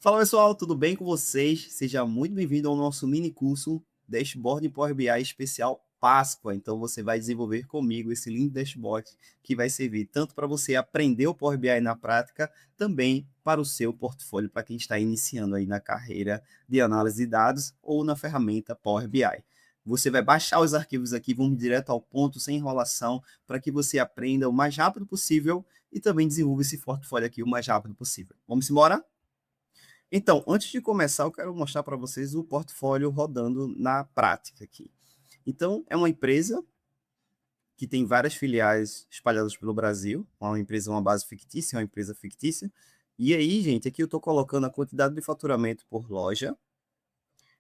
Fala pessoal, tudo bem com vocês? Seja muito bem-vindo ao nosso mini curso Dashboard em Power BI especial Páscoa. Então você vai desenvolver comigo esse lindo dashboard que vai servir tanto para você aprender o Power BI na prática, também para o seu portfólio, para quem está iniciando aí na carreira de análise de dados ou na ferramenta Power BI. Você vai baixar os arquivos aqui, vamos direto ao ponto, sem enrolação, para que você aprenda o mais rápido possível e também desenvolva esse portfólio aqui o mais rápido possível. Vamos embora? Então, antes de começar, eu quero mostrar para vocês o portfólio rodando na prática aqui. Então, é uma empresa que tem várias filiais espalhadas pelo Brasil, uma empresa, uma base fictícia, uma empresa fictícia. E aí, gente, aqui eu estou colocando a quantidade de faturamento por loja,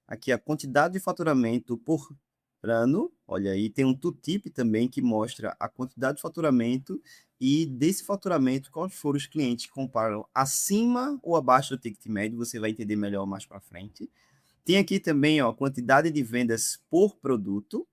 aqui a quantidade de faturamento por ano, olha aí, tem um tooltip também que mostra a quantidade de faturamento e desse faturamento, quais foram os clientes que compraram acima ou abaixo do ticket médio, você vai entender melhor mais para frente. Tem aqui também, ó, quantidade de vendas por produto,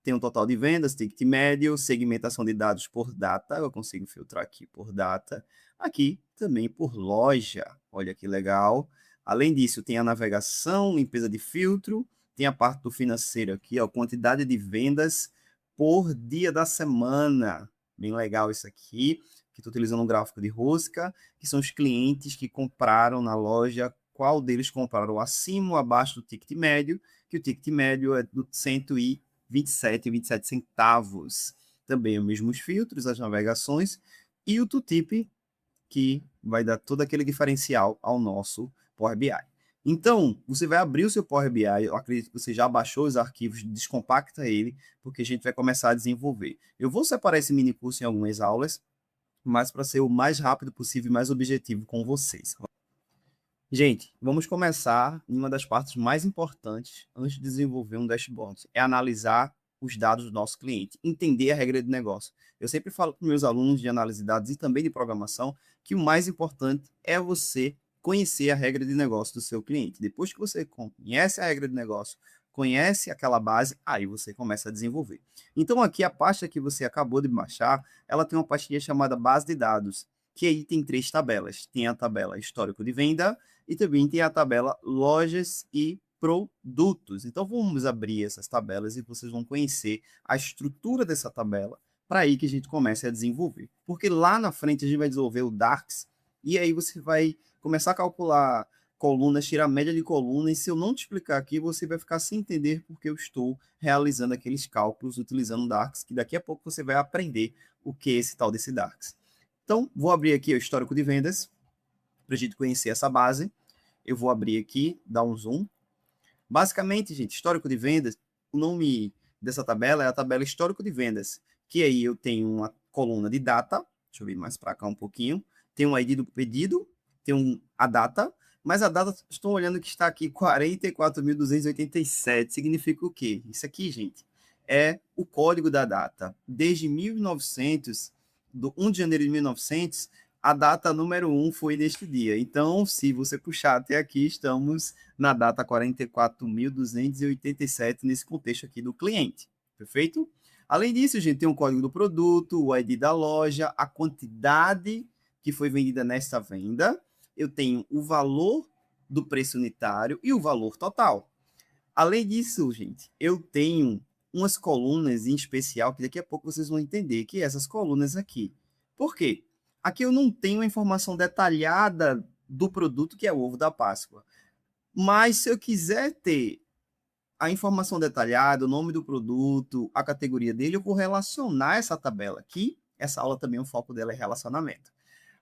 tem um total de vendas, ticket médio, segmentação de dados por data, eu consigo filtrar aqui por data, aqui também por loja, olha que legal. Além disso, tem a navegação, limpeza de filtro, tem a parte do financeiro aqui, ó, quantidade de vendas por dia da semana, bem legal isso aqui, que estou utilizando um gráfico de rosca, que são os clientes que compraram na loja, qual deles compraram acima ou abaixo do ticket médio, que o ticket médio é do 127 centavos. Também os mesmos filtros, as navegações e o tooltip, que vai dar todo aquele diferencial ao nosso Power BI. Então, você vai abrir o seu Power BI, eu acredito que você já baixou os arquivos, descompacta ele, porque a gente vai começar a desenvolver. Eu vou separar esse mini curso em algumas aulas, mas para ser o mais rápido possível e mais objetivo com vocês. Gente, vamos começar em uma das partes mais importantes antes de desenvolver um dashboard. É analisar os dados do nosso cliente, entender a regra de negócio. Eu sempre falo para meus alunos de análise de dados e também de programação que o mais importante é você conhecer a regra de negócio do seu cliente. Depois que você conhece a regra de negócio, conhece aquela base, aí você começa a desenvolver. Então aqui a pasta que você acabou de baixar, ela tem uma pastinha chamada base de dados, que aí tem 3 tabelas. Tem a tabela histórico de venda, e também tem a tabela lojas e produtos. Então vamos abrir essas tabelas e vocês vão conhecer a estrutura dessa tabela para aí que a gente comece a desenvolver. Porque lá na frente a gente vai desenvolver o DAX e aí você vai começar a calcular colunas, tirar a média de colunas, e se eu não te explicar aqui, você vai ficar sem entender porque eu estou realizando aqueles cálculos utilizando o DAX, que daqui a pouco você vai aprender o que é esse tal desse DAX. Então, vou abrir aqui o histórico de vendas, para a gente conhecer essa base. Eu vou abrir aqui, dar um zoom. Basicamente, gente, histórico de vendas, o nome dessa tabela é a tabela histórico de vendas, que aí eu tenho uma coluna de data, deixa eu vir mais para cá um pouquinho, tem um ID do pedido, tem a data, mas a data, estou olhando que está aqui 44.287, significa o quê? Isso aqui, gente, é o código da data. Desde 1900, do 1 de janeiro de 1900, a data número 1 foi neste dia. Então, se você puxar até aqui, estamos na data 44.287 nesse contexto aqui do cliente. Perfeito? Além disso, a gente tem o código do produto, o ID da loja, a quantidade que foi vendida nesta venda. Eu tenho o valor do preço unitário e o valor total. Além disso, gente, eu tenho umas colunas em especial que daqui a pouco vocês vão entender que essas colunas aqui. Por quê? Aqui eu não tenho a informação detalhada do produto que é o ovo da Páscoa. Mas se eu quiser ter a informação detalhada, o nome do produto, a categoria dele, eu vou relacionar essa tabela aqui. Essa aula também, o foco dela é relacionamento.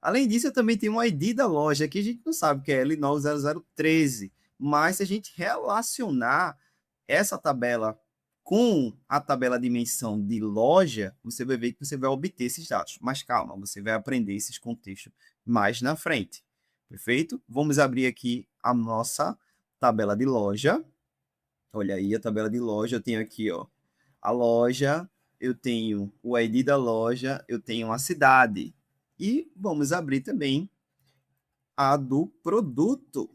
Além disso, eu também tenho um ID da loja, que a gente não sabe que é L90013, mas se a gente relacionar essa tabela com a tabela dimensão de loja, você vai ver que você vai obter esses dados. Mas calma, você vai aprender esses contextos mais na frente. Perfeito? Vamos abrir aqui a nossa tabela de loja. Olha aí a tabela de loja, eu tenho aqui, ó, a loja, eu tenho o ID da loja, eu tenho a cidade. E vamos abrir também a do produto.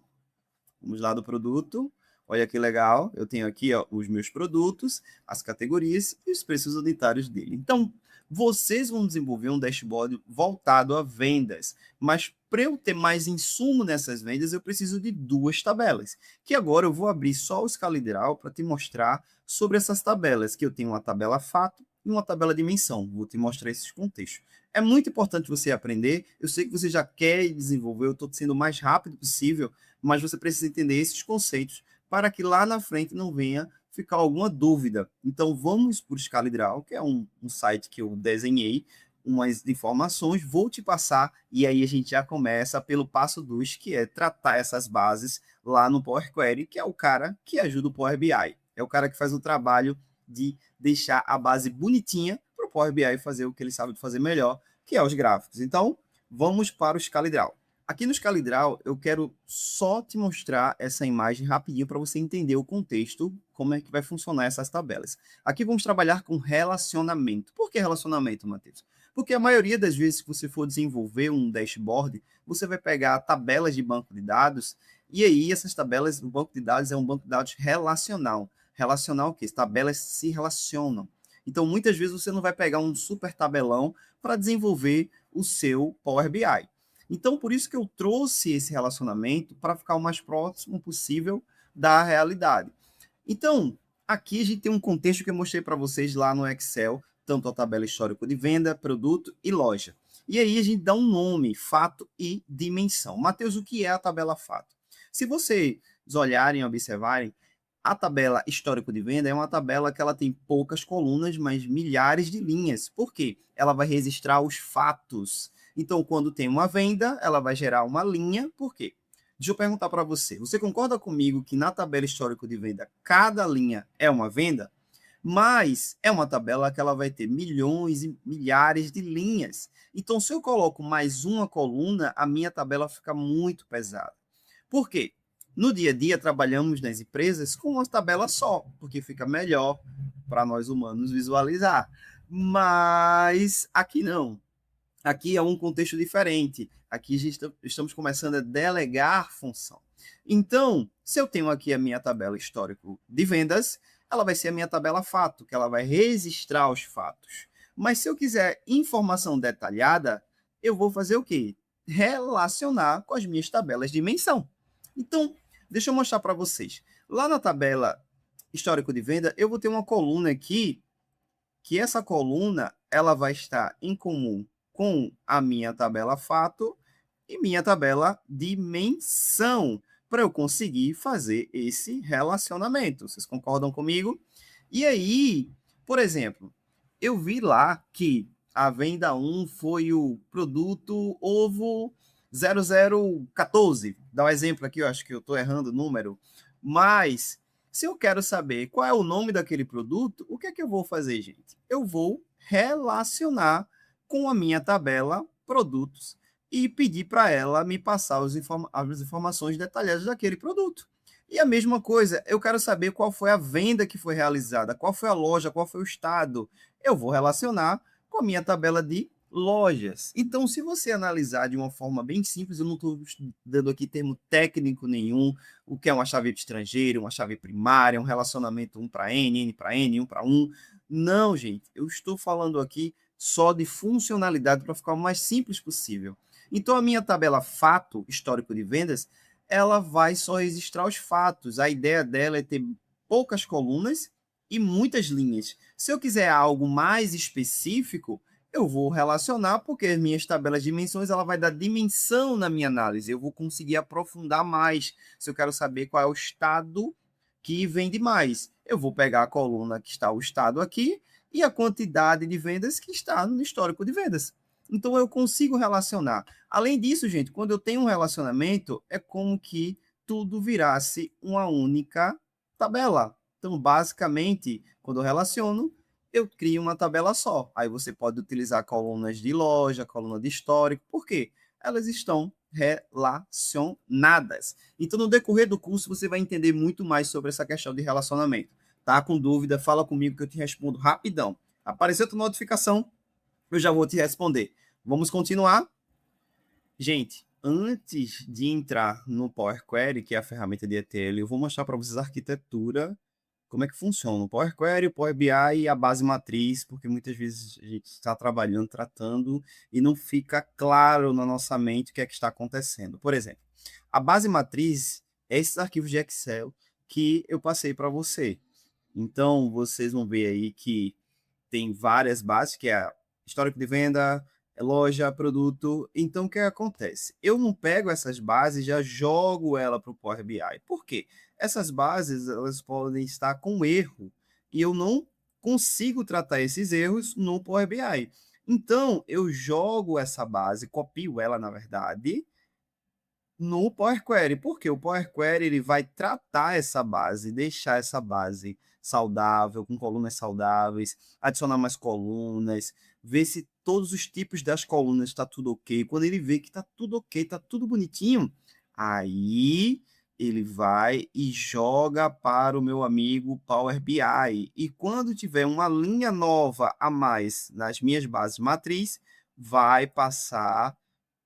Vamos lá do produto. Olha que legal, eu tenho aqui ó, os meus produtos, as categorias e os preços unitários dele. Então, Vocês vão desenvolver um dashboard voltado a vendas, mas para eu ter mais insumo nessas vendas, eu preciso de duas tabelas, que agora eu vou abrir só o ScaleDraw para te mostrar sobre essas tabelas, que eu tenho uma tabela fato e uma tabela dimensão. Vou te mostrar esses contextos. É muito importante você aprender. Eu sei que você já quer desenvolver, eu estou sendo o mais rápido possível, mas você precisa entender esses conceitos para que lá na frente não venha ficar alguma dúvida. Então, vamos para o ScaleDraw, que é um site que eu desenhei, umas informações, vou te passar, e aí a gente já começa pelo passo 2, que é tratar essas bases lá no Power Query, que é o cara que ajuda o Power BI. É o cara que faz o trabalho de deixar a base bonitinha para o Power BI fazer o que ele sabe fazer melhor, que é os gráficos. Então, vamos para o ScaleDraw. Aqui no ScaleDraw, eu quero só te mostrar essa imagem rapidinho para você entender o contexto, como é que vai funcionar essas tabelas. Aqui vamos trabalhar com relacionamento. Por que relacionamento, Matheus? Porque a maioria das vezes que você for desenvolver um dashboard, você vai pegar tabelas de banco de dados, e aí essas tabelas, o banco de dados é um banco de dados relacional. Relacional o quê? As tabelas se relacionam. Então, muitas vezes você não vai pegar um super tabelão para desenvolver o seu Power BI. Então, por isso que eu trouxe esse relacionamento para ficar o mais próximo possível da realidade. Então, aqui a gente tem um contexto que eu mostrei para vocês lá no Excel, tanto a tabela histórico de venda, produto e loja. E aí a gente dá um nome, fato e dimensão. Matheus, o que é a tabela fato? Se vocês olharem e observarem, a tabela histórico de venda é uma tabela que ela tem poucas colunas, mas milhares de linhas. Por quê? Ela vai registrar os fatos. Então, quando tem uma venda, ela vai gerar uma linha. Por quê? Deixa eu perguntar para você. Você concorda comigo que na tabela histórico de venda, cada linha é uma venda? Mas é uma tabela que ela vai ter milhões e milhares de linhas. Então, se eu coloco mais uma coluna, a minha tabela fica muito pesada. Por quê? No dia a dia, trabalhamos nas empresas com uma tabela só, porque fica melhor para nós humanos visualizar. Mas aqui não. Aqui é um contexto diferente. Aqui estamos começando a delegar função. Então, se eu tenho aqui a minha tabela histórico de vendas, ela vai ser a minha tabela fato, que ela vai registrar os fatos. Mas se eu quiser informação detalhada, eu vou fazer o quê? Relacionar com as minhas tabelas de dimensão. Então, deixa eu mostrar para vocês. Lá na tabela histórico de venda, eu vou ter uma coluna aqui, que essa coluna ela vai estar em comum com a minha tabela fato e minha tabela dimensão, para eu conseguir fazer esse relacionamento. Vocês concordam comigo? E aí, por exemplo, eu vi lá que a venda 1 foi o produto ovo 0014. Dá um exemplo aqui, eu acho que eu estou errando o número, mas se eu quero saber qual é o nome daquele produto, o que é que eu vou fazer, gente? Eu vou relacionar com a minha tabela produtos e pedir para ela me passar as informações detalhadas daquele produto. E a mesma coisa, eu quero saber qual foi a venda que foi realizada, qual foi a loja, qual foi o estado. Eu vou relacionar com a minha tabela de lojas. Então, se você analisar de uma forma bem simples, eu não estou dando aqui termo técnico nenhum, o que é uma chave estrangeira, uma chave primária, um relacionamento 1 para N, N para N, 1 para 1. Não, gente, eu estou falando aqui só de funcionalidade para ficar o mais simples possível. Então, a minha tabela fato, histórico de vendas, ela vai só registrar os fatos. A ideia dela é ter poucas colunas e muitas linhas. Se eu quiser algo mais específico, eu vou relacionar, porque as minhas tabelas de dimensões ela vai dar dimensão na minha análise. Eu vou conseguir aprofundar mais. Se eu quero saber qual é o estado que vende mais, eu vou pegar a coluna que está o estado aqui e a quantidade de vendas que está no histórico de vendas. Então eu consigo relacionar. Além disso, gente, quando eu tenho um relacionamento, é como que tudo virasse uma única tabela. Então, basicamente, quando eu relaciono, eu crio uma tabela só. Aí você pode utilizar colunas de loja, coluna de histórico, por quê? Elas estão relacionadas. Então, no decorrer do curso, você vai entender muito mais sobre essa questão de relacionamento. Tá com dúvida? Fala comigo que eu te respondo rapidão. Apareceu tua notificação, eu já vou te responder. Vamos continuar? Gente, antes de entrar no Power Query, que é a ferramenta de ETL, eu vou mostrar para vocês a arquitetura como é que funciona o Power Query, o Power BI e a base matriz, porque muitas vezes a gente está trabalhando, tratando, e não fica claro na nossa mente o que é que está acontecendo. Por exemplo, a base matriz é esses arquivos de Excel que eu passei para você. Então, vocês vão ver aí que tem várias bases, que é a histórico de venda, loja, produto. Então, o que acontece? Eu não pego essas bases e já jogo ela para o Power BI. Por quê? Essas bases elas podem estar com erro e eu não consigo tratar esses erros no Power BI. Então, eu jogo essa base, copio ela, na verdade, no Power Query, porque o Power Query ele vai tratar essa base, deixar essa base saudável, com colunas saudáveis, adicionar mais colunas, ver se todos os tipos das colunas está tudo ok. Quando ele vê que está tudo ok, está tudo bonitinho, aí ele vai e joga para o meu amigo Power BI. E quando tiver uma linha nova a mais nas minhas bases matriz, vai passar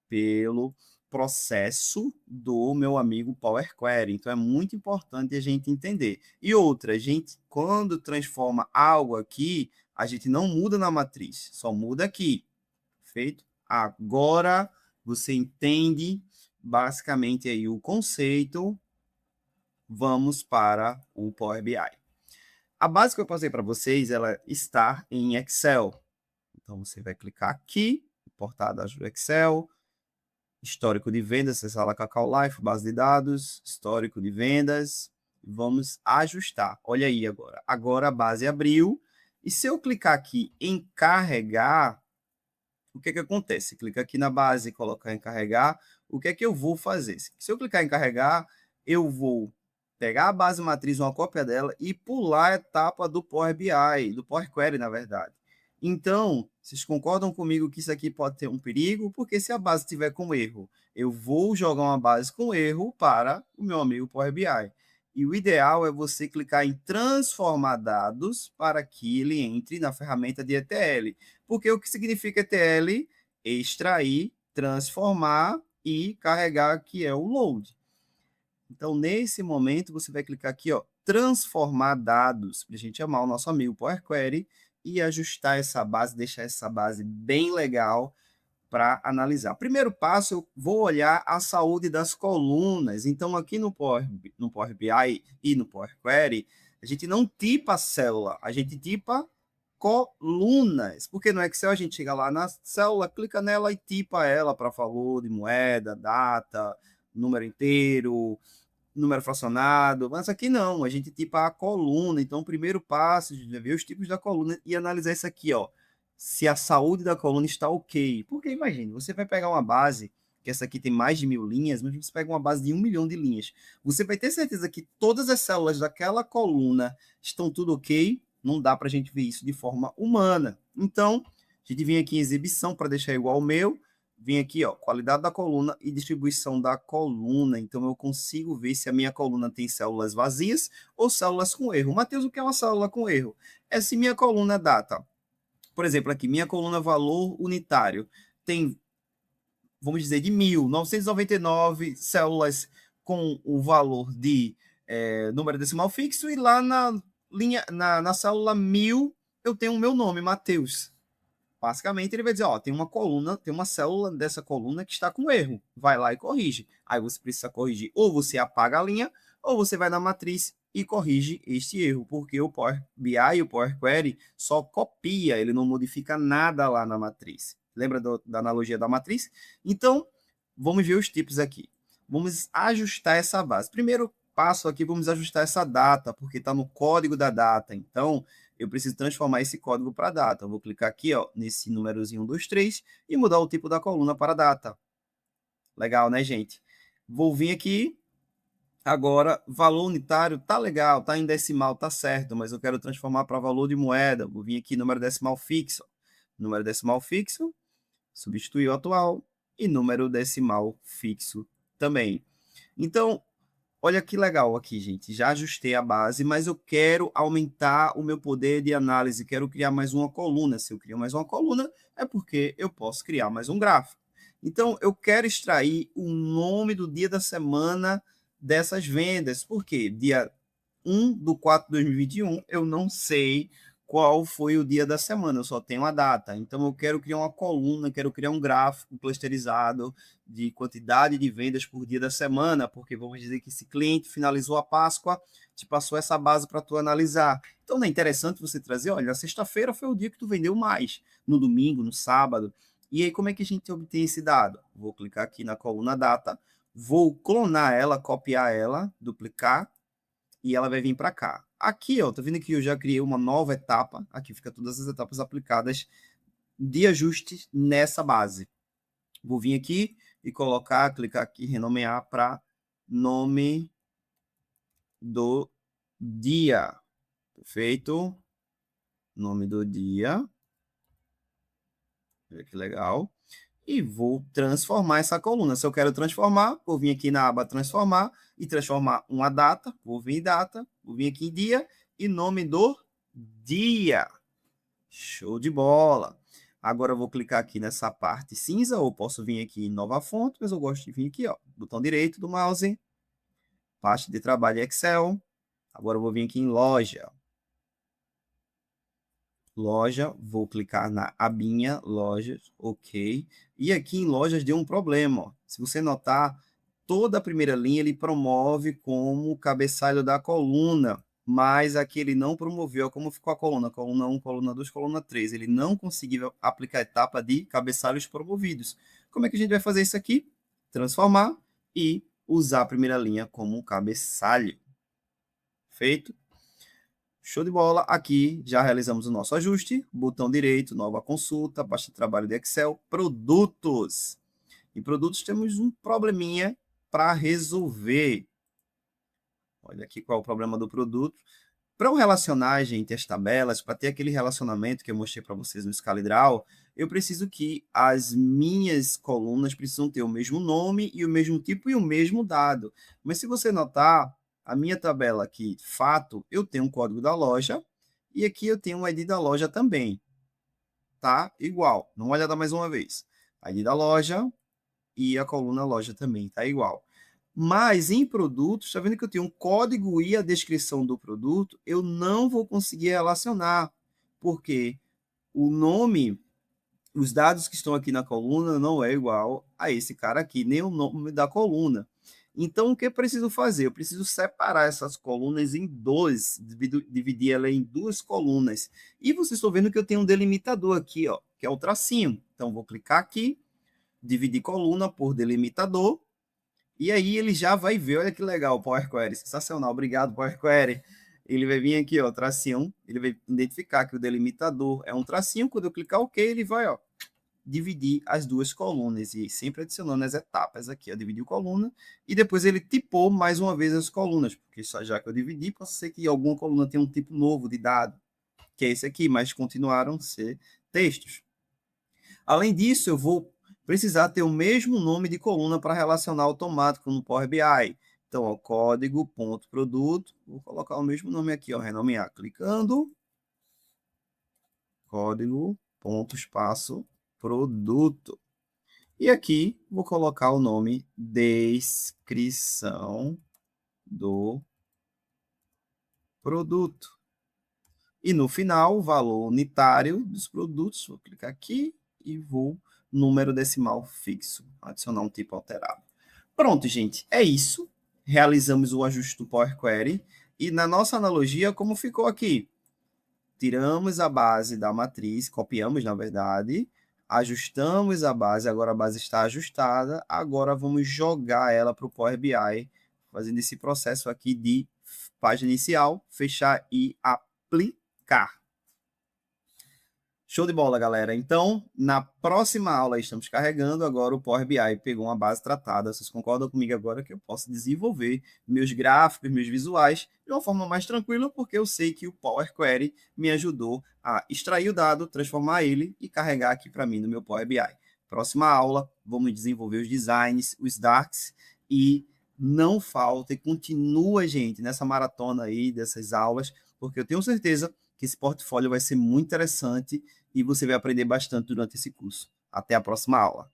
pelo processo do meu amigo Power Query. Então é muito importante a gente entender. E outra, a gente quando transforma algo aqui, a gente não muda na matriz, só muda aqui. Feito? Agora você entende basicamente aí o conceito. Vamos para o Power BI. A base que eu passei para vocês, ela está em Excel. Então você vai clicar aqui, portadas do Excel, histórico de vendas, acessar lá Cacau Life, base de dados, histórico de vendas, vamos ajustar. Olha aí agora. Agora a base abriu, e se eu clicar aqui em carregar, o que acontece? Clica aqui na base, colocar em carregar, o que é que eu vou fazer? Se eu clicar em carregar, eu vou pegar a base matriz, uma cópia dela, e pular a etapa do Power BI, do Power Query, na verdade. Então, vocês concordam comigo que isso aqui pode ter um perigo? Porque se a base tiver com erro, eu vou jogar uma base com erro para o meu amigo Power BI. E o ideal é você clicar em transformar dados para que ele entre na ferramenta de ETL. Porque o que significa ETL? Extrair, transformar e carregar, que é o load. Então, nesse momento, você vai clicar aqui, ó, transformar dados, para a gente chamar o nosso amigo Power Query e ajustar essa base, deixar essa base bem legal para analisar. Primeiro passo, eu vou olhar a saúde das colunas. Então, aqui no Power BI e no Power Query, a gente não tipa a célula, a gente tipa colunas. Porque no Excel a gente chega lá na célula, clica nela e tipa ela para valor de moeda, data, número inteiro, número fracionado, mas aqui não, a gente tipa a coluna. Então, o primeiro passo é ver os tipos da coluna e analisar isso aqui, ó, se a saúde da coluna está ok. Porque imagine, você vai pegar uma base, que essa aqui tem mais de 1000 linhas, mas você pega uma base de 1 milhão de linhas. Você vai ter certeza que todas as células daquela coluna estão tudo ok? Não dá para a gente ver isso de forma humana. Então, a gente vem aqui em exibição para deixar igual ao meu, vim aqui, ó, qualidade da coluna e distribuição da coluna. Então, eu consigo ver se a minha coluna tem células vazias ou células com erro. Matheus, o que é uma célula com erro? É se minha coluna data. Por exemplo, aqui, minha coluna valor unitário tem, vamos dizer, de 1.999 células com o valor de número decimal fixo, e lá na linha, na célula 1000, eu tenho o meu nome, Matheus. Basicamente, ele vai dizer, ó, tem uma coluna, tem uma célula dessa coluna que está com erro. Vai lá e corrige. Aí você precisa corrigir. Ou você apaga a linha, ou você vai na matriz e corrige este erro, porque o Power BI e o Power Query só copia, ele não modifica nada lá na matriz. Lembra da analogia da matriz? Então, vamos ver os tipos aqui. Vamos ajustar essa base. Primeiro passo aqui, vamos ajustar essa data, porque está no código da data. Então, eu preciso transformar esse código para data. Eu vou clicar aqui, ó, nesse númerozinho 1, 2, 3 e mudar o tipo da coluna para data. Legal, né, gente? Vou vir aqui. Agora, valor unitário tá legal, tá em decimal, tá certo, mas eu quero transformar para valor de moeda. Vou vir aqui, número decimal fixo. Número decimal fixo, substituir o atual e número decimal fixo também. Então, olha que legal aqui, gente. Já ajustei a base, mas eu quero aumentar o meu poder de análise. Quero criar mais uma coluna. Se eu criar mais uma coluna, é porque eu posso criar mais um gráfico. Então, eu quero extrair o nome do dia da semana dessas vendas. Por quê? Dia 1/4/2021, eu não sei qual foi o dia da semana, eu só tenho a data. Então, eu quero criar uma coluna, quero criar um gráfico clusterizado de quantidade de vendas por dia da semana, porque vamos dizer que esse cliente finalizou a Páscoa, te passou essa base para tu analisar. Então, não é interessante você trazer, olha, a sexta-feira foi o dia que tu vendeu mais, no domingo, no sábado. E aí, como é que a gente obtém esse dado? Vou clicar aqui na coluna data, vou clonar ela, copiar ela, duplicar, e ela vai vir para cá. Aqui, ó, tá vendo que eu já criei uma nova etapa, aqui fica todas as etapas aplicadas de ajuste nessa base. Vou vir aqui e colocar, clicar aqui, renomear para nome do dia. Perfeito? Nome do dia. Olha que legal. E vou transformar essa coluna. Se eu quero transformar, vou vir aqui na aba transformar e transformar uma data. Vou vir em data, vou vir aqui em dia e nome do dia. Show de bola. Agora eu vou clicar aqui nessa parte cinza, ou posso vir aqui em nova fonte, mas eu gosto de vir aqui, ó, botão direito do mouse, pasta de trabalho Excel. Agora eu vou vir aqui em loja. Loja, vou clicar na abinha lojas, ok. E aqui em lojas deu um problema, ó. Se você notar, toda a primeira linha ele promove como cabeçalho da coluna, mas aqui ele não promoveu como ficou a coluna 1, coluna 2, coluna 3. Ele não conseguiu aplicar a etapa de cabeçalhos promovidos. Como é que a gente vai fazer isso aqui? Transformar e usar a primeira linha como cabeçalho. Feito? Show de bola. Aqui já realizamos o nosso ajuste. Botão direito, nova consulta, pasta de trabalho de Excel, produtos. Em produtos temos um probleminha para resolver. Olha aqui qual é o problema do produto. Para eu relacionar, gente, as tabelas, para ter aquele relacionamento que eu mostrei para vocês no ScalaDraw, eu preciso que as minhas colunas precisam ter o mesmo nome e o mesmo tipo e o mesmo dado. Mas se você notar, a minha tabela aqui, fato, eu tenho um código da loja e aqui eu tenho o ID da loja também. Tá? Igual. Dá uma olhada mais uma vez. ID da loja e a coluna loja também, tá igual. Mas em produtos, está vendo que eu tenho um código e a descrição do produto, eu não vou conseguir relacionar, porque o nome, os dados que estão aqui na coluna não é igual a esse cara aqui, nem o nome da coluna. Então, o que eu preciso fazer? Eu preciso separar essas colunas em dois, dividir ela em duas colunas. E vocês estão vendo que eu tenho um delimitador aqui, ó, que é o tracinho. Então, vou clicar aqui, dividir coluna por delimitador, e aí ele já vai ver, olha que legal, o Power Query, sensacional, obrigado Power Query. Ele vai vir aqui, ó, tracinho, ele vai identificar que o delimitador é um tracinho, quando eu clicar OK, ele vai, ó, dividir as duas colunas, e sempre adicionando as etapas aqui, ó, dividiu coluna, e depois ele tipou mais uma vez as colunas, porque já que eu dividi, pode ser que alguma coluna tenha um tipo novo de dado, que é esse aqui, mas continuaram a ser textos. Além disso, eu vou precisar ter o mesmo nome de coluna para relacionar automático no Power BI. Então, ó, código.produto, vou colocar o mesmo nome aqui, ó, renomear, clicando, código.espaço produto. E aqui vou colocar o nome descrição do produto. E no final, o valor unitário dos produtos, vou clicar aqui e vou número decimal fixo, adicionar um tipo alterado. Pronto, gente, é isso. Realizamos o ajuste do Power Query. E na nossa analogia, como ficou aqui? Tiramos a base da matriz, copiamos, na verdade, ajustamos a base, agora a base está ajustada, agora vamos jogar ela para o Power BI, fazendo esse processo aqui de página inicial, fechar e aplicar. Show de bola, galera. Então, na próxima aula estamos carregando, agora o Power BI pegou uma base tratada. Vocês concordam comigo agora que eu posso desenvolver meus gráficos, meus visuais de uma forma mais tranquila, porque eu sei que o Power Query me ajudou a extrair o dado, transformar ele e carregar aqui para mim no meu Power BI. Próxima aula, vamos desenvolver os designs, os darks e não falta e continua, gente, nessa maratona aí dessas aulas, porque eu tenho certeza que esse portfólio vai ser muito interessante e você vai aprender bastante durante esse curso. Até a próxima aula.